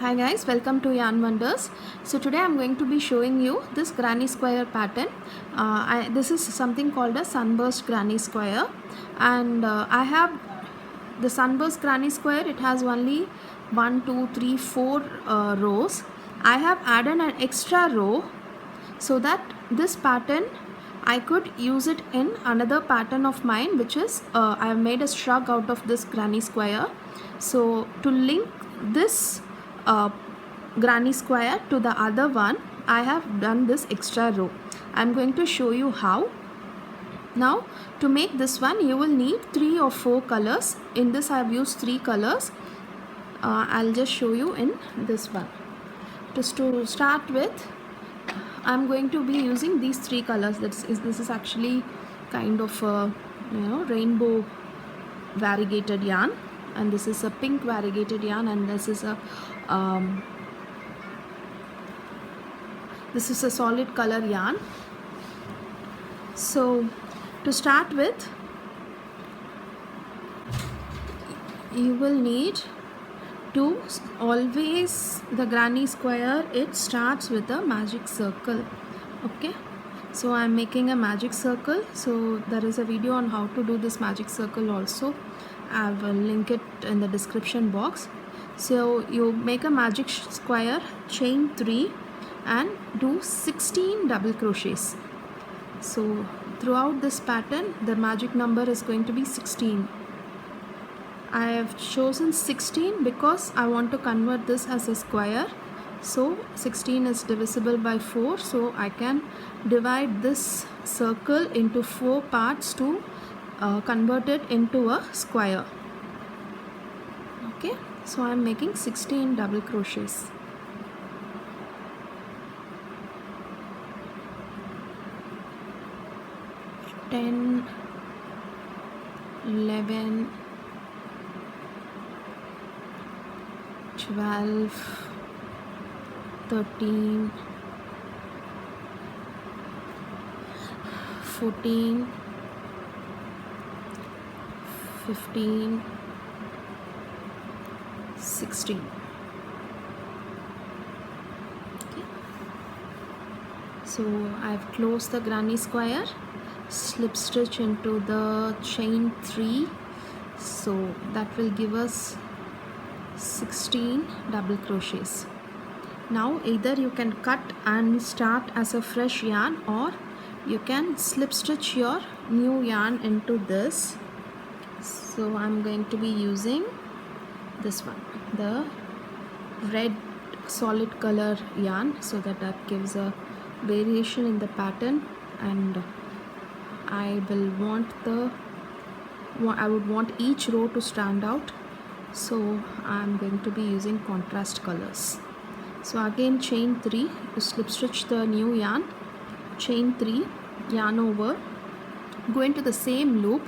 Hi guys, welcome to Yarn Wonders. So today I'm going to be showing you this granny square pattern. This is something called a sunburst granny square, and I have the sunburst granny square. It has only 1, 2, 3, 4 rows. I have added an extra row so that this pattern I could use it in another pattern of mine, which is I have made a shrug out of this granny square. So to link this granny square to the other one, I have done this extra row. I'm going to show you how. Now to make this one, you will need 3 or 4 colors. In this I have used 3 colors. I'll just show you in this one. Just to start with, I'm going to be using these 3 colors. This is actually kind of a rainbow variegated yarn, and this is a pink variegated yarn, and this is a solid color yarn. So to start with, you will need to always, the granny square, it starts with a magic circle. Okay, so I'm making a magic circle. So there is a video on how to do this magic circle also. I will link it in the description box. So you make a magic square, chain 3 and do 16 double crochets. So throughout this pattern, the magic number is going to be 16. I have chosen 16 because I want to convert this as a square. So 16 is divisible by 4, so I can divide this circle into 4 parts to convert it into a square. Okay, so I am making 16 double crochets. Ten, 11, 12, 13, 14, 15, 16. Okay. So I've closed the granny square, slip stitch into the chain 3, so that will give us 16 double crochets. Now either you can cut and start as a fresh yarn, or you can slip stitch your new yarn into this. So I'm going to be using this one, the red solid color yarn, so that gives a variation in the pattern, and I would want each row to stand out. So I'm going to be using contrast colors. So again, chain 3, you slip stitch the new yarn, chain 3, yarn over, go into the same loop.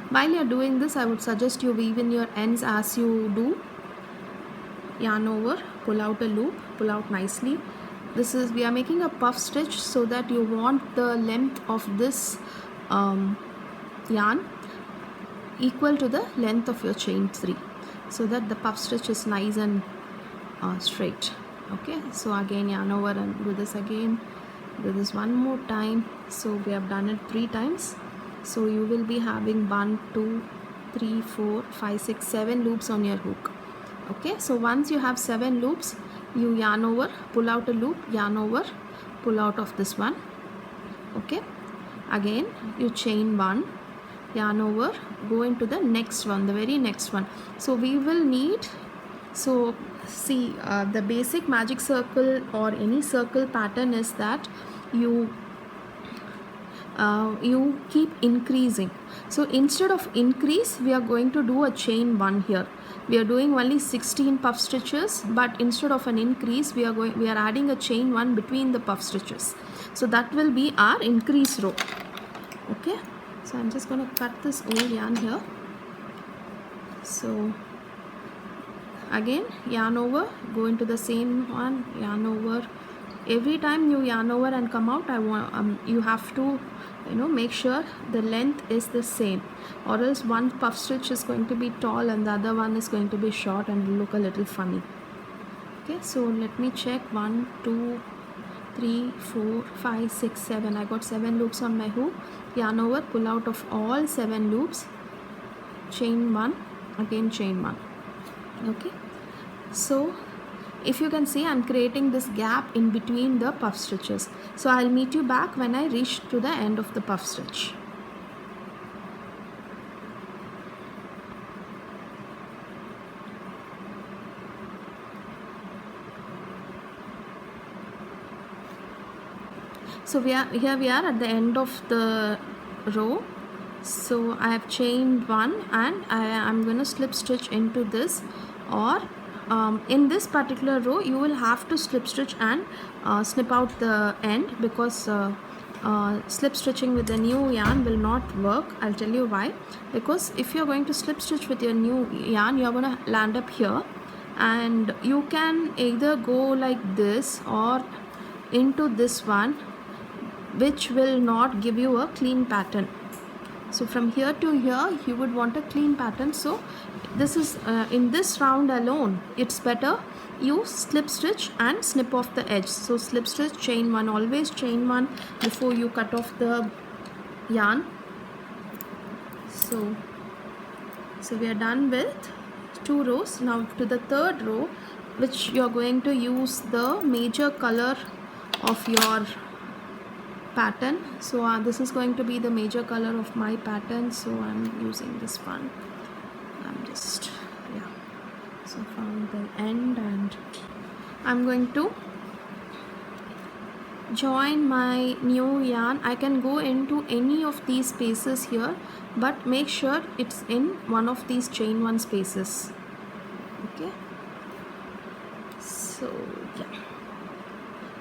While you're doing this, I would suggest you weave in your ends as you do. Yarn over, pull out a loop, pull out nicely. We are making a puff stitch, so that you want the length of this yarn equal to the length of your chain 3, so that the puff stitch is nice and straight. Okay, so again yarn over and do this again, do this one more time. So we have done it 3 times. So you will be having 1, 2, 3, 4, 5, 6, 7 loops on your hook. Okay, so once you have 7 loops, you yarn over, pull out a loop, yarn over, pull out of this one. Okay, again you chain 1, yarn over, go into the next one, the very next one. So we will need, so see, the basic magic circle or any circle pattern is that you keep increasing. So instead of increase, we are going to do a chain 1 here. We are doing only 16 puff stitches, but instead of an increase, we are adding a chain 1 between the puff stitches. So that will be our increase row. Okay, so I'm just going to cut this old yarn here. So again yarn over, go into the same one, yarn over. Every time you yarn over and come out, you have to make sure the length is the same, or else one puff stitch is going to be tall and the other one is going to be short and look a little funny. Okay, so let me check. 1 2 3 4 5 6 7. I got 7 loops on my hook. Yarn over, pull out of all 7 loops, chain 1, again chain 1. Okay, so if you can see, I'm creating this gap in between the puff stitches. So I'll meet you back when I reach to the end of the puff stitch. So we are at the end of the row. So I have chained 1 and I'm going to slip stitch into this, or in this particular row you will have to slip stitch and snip out the end, because slip stitching with the new yarn will not work. I'll tell you why. Because if you're going to slip stitch with your new yarn, you're going to land up here, and you can either go like this or into this one, which will not give you a clean pattern. So from here to here you would want a clean pattern. So this is in this round alone, it's better you slip stitch and snip off the edge. So slip stitch, chain 1, always chain 1 before you cut off the yarn. So we are done with 2 rows. Now to the third row, which you're going to use the major color of your pattern. So this is going to be the major color of my pattern, so I'm using this one. I'm just, yeah, so found the end, and I'm going to join my new yarn. I can go into any of these spaces here, but make sure it's in one of these chain 1 spaces. Okay, so yeah.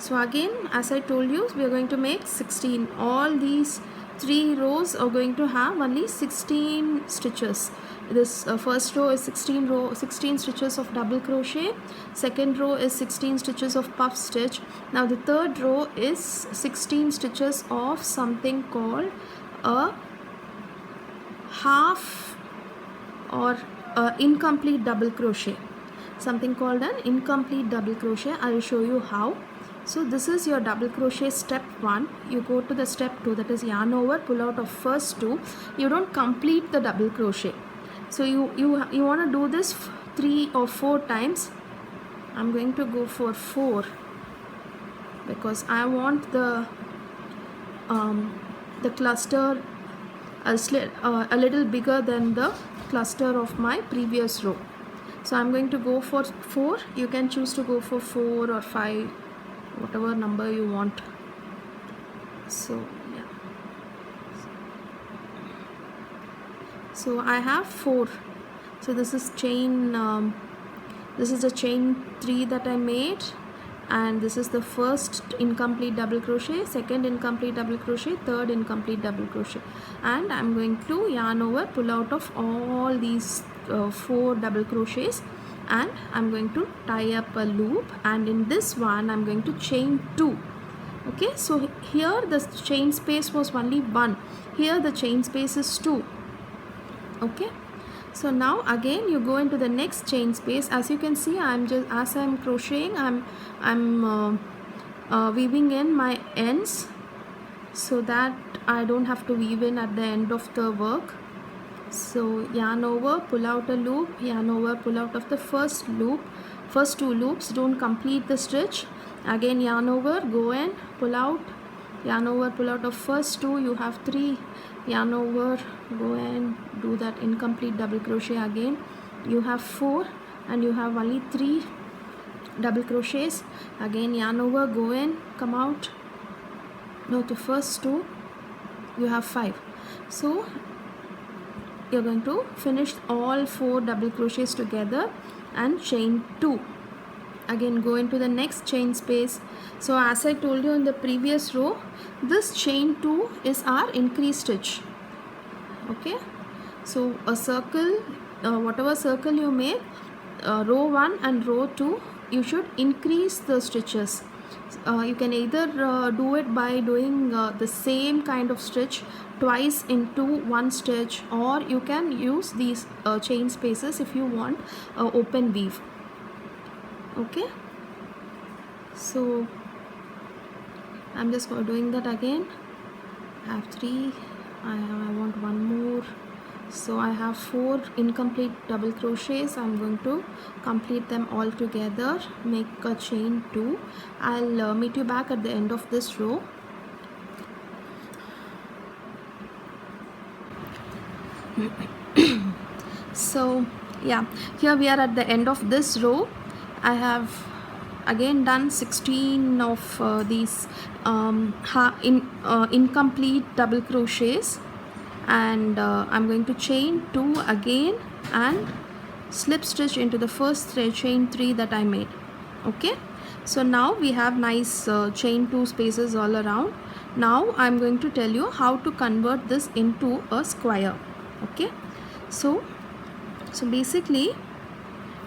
So again, as I told you, we are going to make 16. All these 3 rows are going to have only 16 stitches. This first row is 16 stitches of double crochet. Second row is 16 stitches of puff stitch. Now the third row is 16 stitches of something called a half or incomplete double crochet. Something called an incomplete double crochet. I will show you how. So this is your double crochet step 1. You go to the step 2, that is yarn over, pull out of first 2. You don't complete the double crochet. So you want to do this 3 or 4 times. I'm going to go for 4 because I want the cluster a little bigger than the cluster of my previous row. So I'm going to go for 4. You can choose to go for 4 or 5, whatever number you want. So yeah, so I have 4. So this is chain this is the chain 3 that I made, and this is the first incomplete double crochet, second incomplete double crochet, third incomplete double crochet, and I'm going to yarn over, pull out of all these 4 double crochets, and I'm going to tie up a loop, and in this one I'm going to chain 2. Okay, so here the chain space was only 1, here the chain space is 2. Okay, so now again you go into the next chain space. As you can see, as I'm crocheting, I'm weaving in my ends so that I don't have to weave in at the end of the work. So yarn over, pull out a loop, yarn over, pull out of the first 2 loops, don't complete the stitch. Again yarn over, go in, pull out, yarn over, pull out of first 2, you have 3, yarn over, go in, do that incomplete double crochet again, you have 4 and you have only 3 double crochets. Again yarn over, go in, come out, now the first 2, you have 5. So you're going to finish all 4 double crochets together and chain 2. Again go into the next chain space. So as I told you in the previous row, this chain 2 is our increase stitch. Okay, so a circle, whatever circle you make, row 1 and row 2, you should increase the stitches. You can either do it by doing the same kind of stitch twice into one stitch, or you can use these chain spaces if you want open weave. Okay, So I'm just doing that again. I have 3, I want one more, so I have 4 incomplete double crochets. I'm going to complete them all together, make a chain 2. I'll meet you back at the end of this row. So yeah, here we are at the end of this row. I have again done 16 of these incomplete double crochets, and I'm going to chain 2 again and slip stitch into the first chain 3 that I made. Okay, so now we have nice chain 2 spaces all around. Now I'm going to tell you how to convert this into a square. Okay, so basically,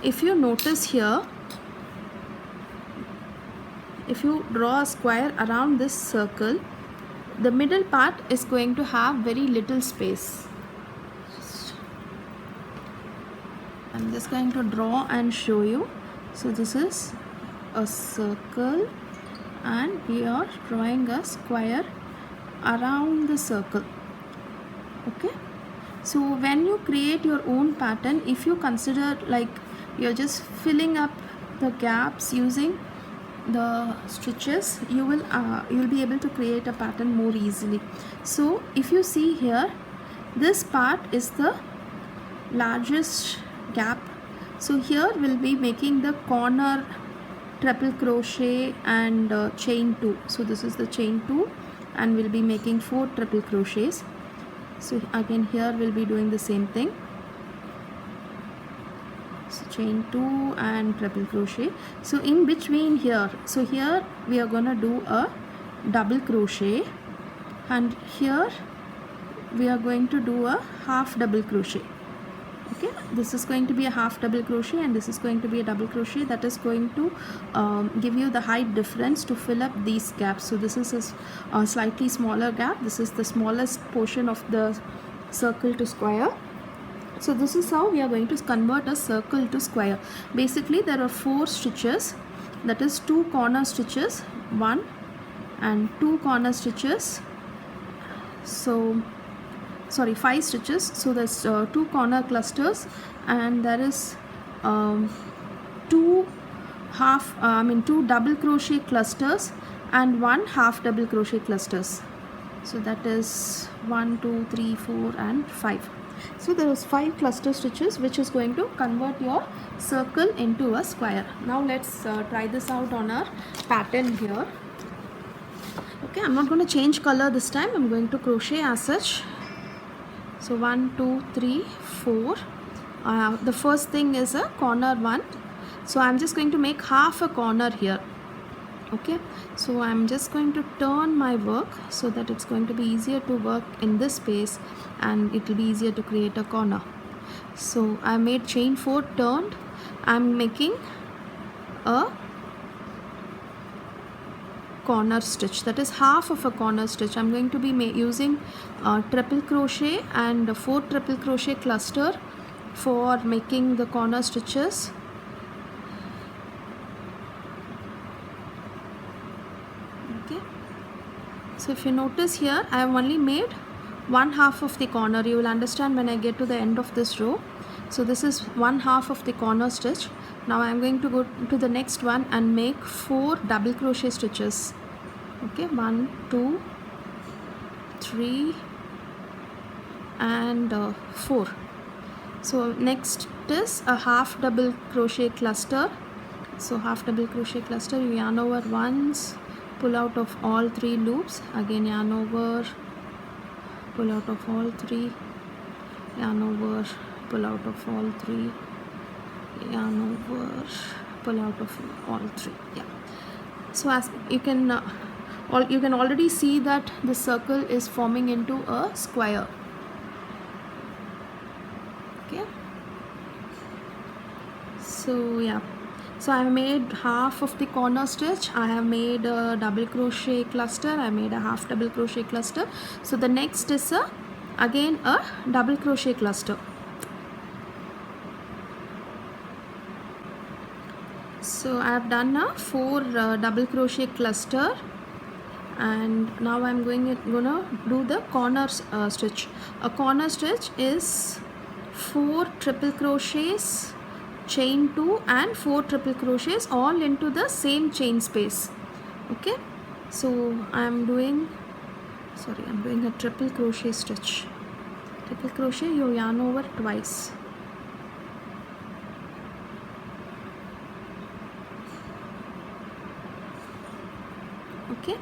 if you notice here, if you draw a square around this circle, the middle part is going to have very little space. I'm just going to draw and show you. So this is a circle and we are drawing a square around the circle. Okay, so when you create your own pattern, if you consider like you're just filling up the gaps using the stitches, you will be able to create a pattern more easily. So if you see here, this part is the largest gap, so here we'll be making the corner triple crochet and chain 2. So this is the chain 2 and we'll be making 4 triple crochets. So again here we'll be doing the same thing. So chain 2 and triple crochet. So in between here, so here we are gonna do a double crochet, and here we are going to do a half double crochet. Okay, this is going to be a half double crochet and this is going to be a double crochet. That is going to give you the height difference to fill up these gaps. So this is a slightly smaller gap. This is the smallest portion of the circle to square. So this is how we are going to convert a circle to square. Basically there are 4 stitches, that is 2 corner stitches, 1 and 2 corner stitches, so sorry 5 stitches. So there's 2 corner clusters and there is 2 double crochet clusters and 1 half double crochet clusters. So that is 1 2 3 4 and 5. So there is 5 cluster stitches which is going to convert your circle into a square. Now let's try this out on our pattern here. Okay, I'm not going to change color this time. I'm going to crochet as such. So 1 2 3 4. The first thing is a corner 1. So I'm just going to make half a corner here. Okay, so I'm just going to turn my work so that it's going to be easier to work in this space and it will be easier to create a corner. So I made chain 4, turned. I'm making a corner stitch, that is half of a corner stitch. I'm going to be using triple crochet and 4 triple crochet cluster for making the corner stitches. Okay, so if you notice here, I have only made 1/2 of the corner. You will understand when I get to the end of this row. So this is 1/2 of the corner stitch. Now I am going to go to the next one and make 4 double crochet stitches. Okay, 1 2 3 and 4. So next is a half double crochet cluster. So half double crochet cluster, you yarn over once, pull out of all 3 loops, again yarn over, pull out of all 3, yarn over, pull out of all 3, yarn over, pull out of all 3. Yeah, so as you can already see that the circle is forming into a square. Okay, so yeah, so I have made half of the corner stitch, I have made a double crochet cluster, I made a half double crochet cluster. So the next is again a double crochet cluster. So I have done a 4 double crochet cluster, and now I'm gonna do the corner stitch. A corner stitch is 4 triple crochets, chain 2 and 4 triple crochets all into the same chain space. Okay, so I'm doing a triple crochet stitch. Triple crochet, you yarn over twice. Okay,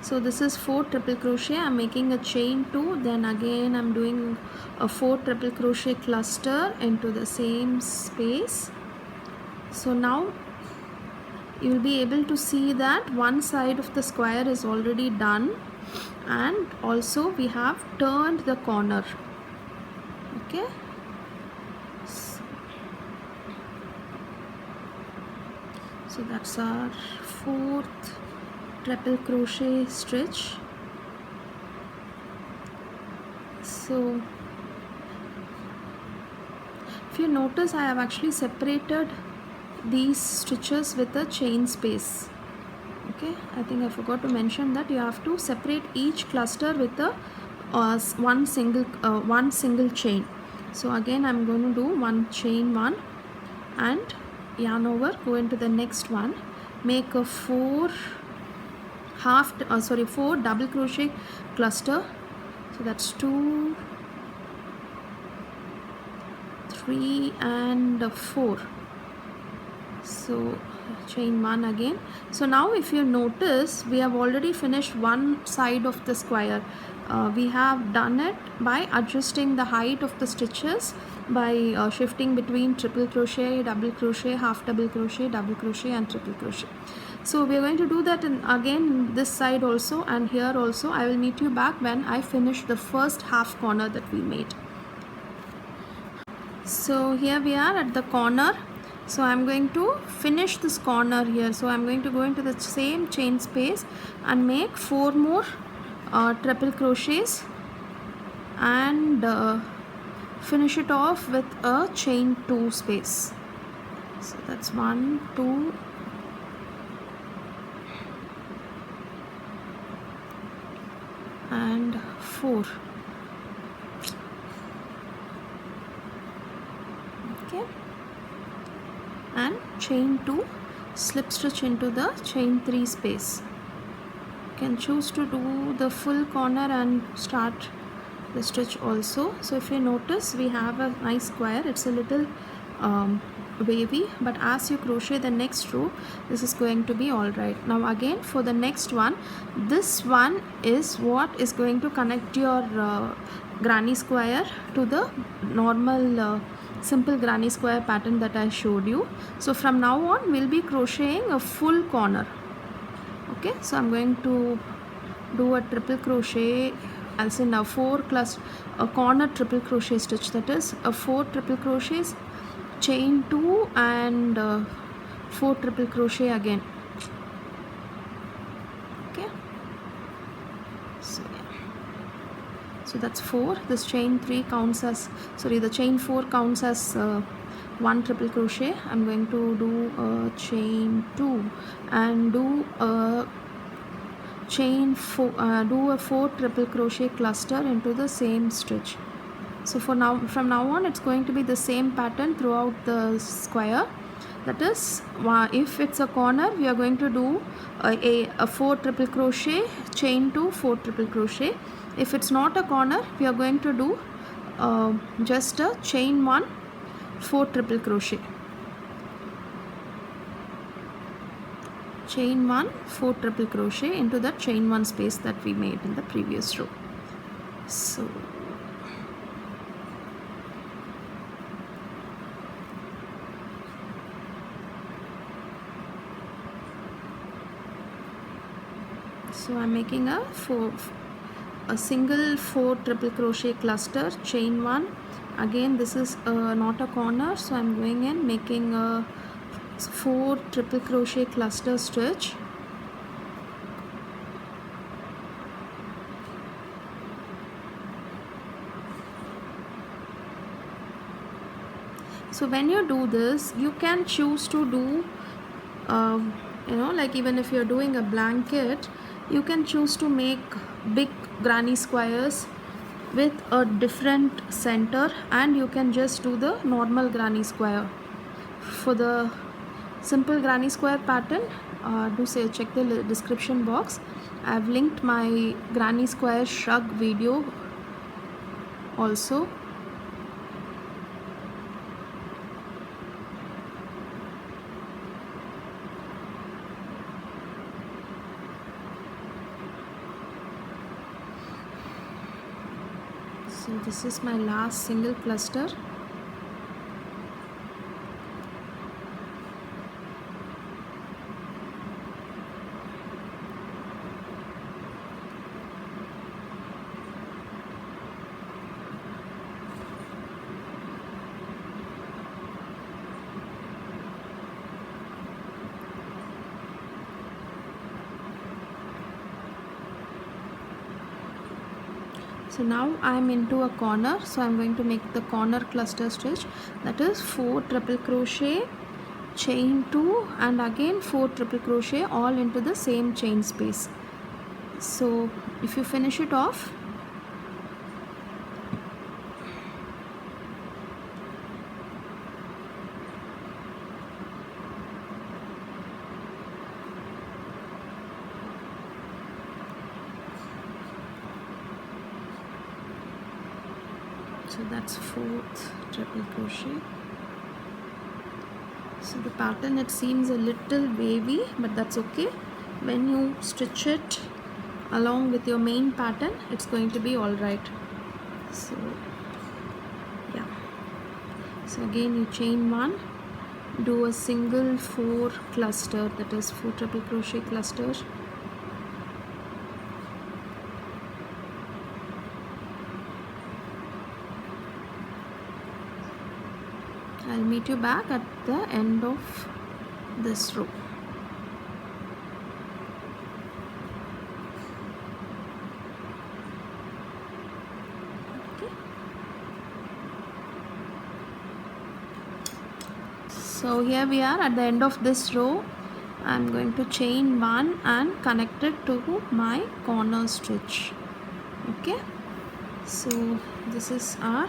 so this is 4 triple crochet. I'm making a chain 2, then again I'm doing a 4 triple crochet cluster into the same space. So now you will be able to see that one side of the square is already done, and also we have turned the corner. Okay, so that's our 4th triple crochet stitch. So if you notice, I have actually separated these stitches with a chain space. Okay, I think I forgot to mention that you have to separate each cluster with a one single chain. So again I'm going to do one chain 1 and yarn over, go into the next one, make a 4 double crochet cluster. So that's 2, 3 and 4. So chain 1 again. So now if you notice, we have already finished one side of the square. We have done it by adjusting the height of the stitches by shifting between triple crochet, double crochet, half double crochet, double crochet and triple crochet. So we are going to do that again this side also, and here also. I will meet you back when I finish the first half corner that we made. So here we are at the corner. So I'm going to finish this corner here. So I'm going to go into the same chain space and make 4 more triple crochets and finish it off with a chain 2 space. So that's 1, 2, and 4. Okay, and chain 2, slip stitch into the chain 3 space. You can choose to do the full corner and start the stitch also. So if you notice, we have a nice square. It's a little wavy, but as you crochet the next row, this is going to be all right. Now again for the next one, this one is what is going to connect your granny square to the normal simple granny square pattern that I showed you. So from now on we'll be crocheting a full corner. Okay, so I'm going to do a triple crochet as in a corner triple crochet stitch, that is a 4 triple crochets, chain 2 and 4 triple crochet again. Okay, so that's 4. This chain 3 counts as, the chain 4 counts as 1 triple crochet. I'm going to do a chain 2 and do a chain 4, do a 4 triple crochet cluster into the same stitch. So from now on it's going to be the same pattern throughout the square. That is, if it's a corner, we are going to do a 4 triple crochet, chain 2, 4 triple crochet. If it's not a corner, we are going to do just a chain 1, 4 triple crochet. Chain 1, 4 triple crochet into that chain 1 space that we made in the previous row. So I'm making a single 4 triple crochet cluster, chain 1. Again this is not a corner, so I'm going in making a 4 triple crochet cluster stitch. So when you do this, you can choose to do like even if you're doing a blanket, you can choose to make big granny squares with a different center, and you can just do the normal granny square. For the simple granny square pattern, do say check the description box. I've linked my granny square shrug video also. So this is my last single cluster. So now I am into a corner, so I am going to make the corner cluster stitch, that is 4 triple crochet, chain 2, and again 4 triple crochet, all into the same chain space. So if you finish it off, so that's 4th triple crochet. So the pattern, it seems a little wavy, but that's okay. When you stitch it along with your main pattern, it's going to be all right. So yeah, so again you chain 1, do a single 4 cluster, that is 4 triple crochet cluster. I'll meet you back at the end of this row. Okay. So here we are at the end of this row. I'm going to chain 1 and connect it to my corner stitch. Okay. So this is our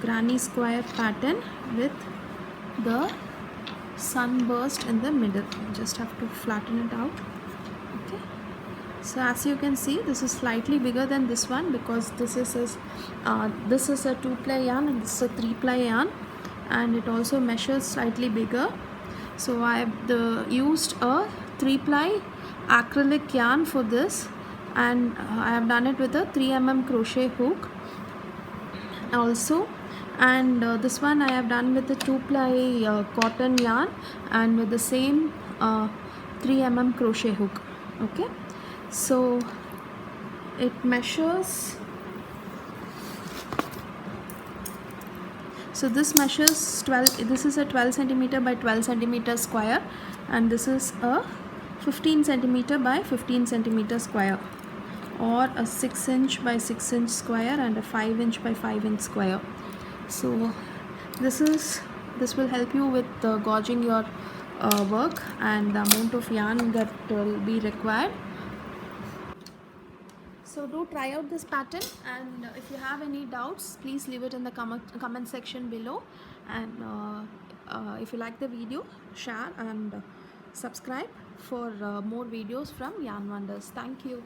granny square pattern with the sunburst in the middle. You just have to flatten it out. Okay, so as you can see, this is slightly bigger than this one, because this is a 2-ply yarn and this is a 3-ply yarn, and it also measures slightly bigger. So I have used a 3-ply acrylic yarn for this, and I have done it with a 3mm crochet hook also. And this one I have done with the 2-ply cotton yarn and with the same 3mm crochet hook. Okay, so it measures, so this measures 12, this is a 12 centimeter by 12 centimeter square, and this is a 15 centimeter by 15 centimeter square, or a 6 inch by 6 inch square and a 5 inch by 5 inch square. So this will help you with gauging your work and the amount of yarn that will be required. So do try out this pattern, and if you have any doubts, please leave it in the comment section below. And if you like the video, share and subscribe for more videos from Yarn Wonders. Thank you.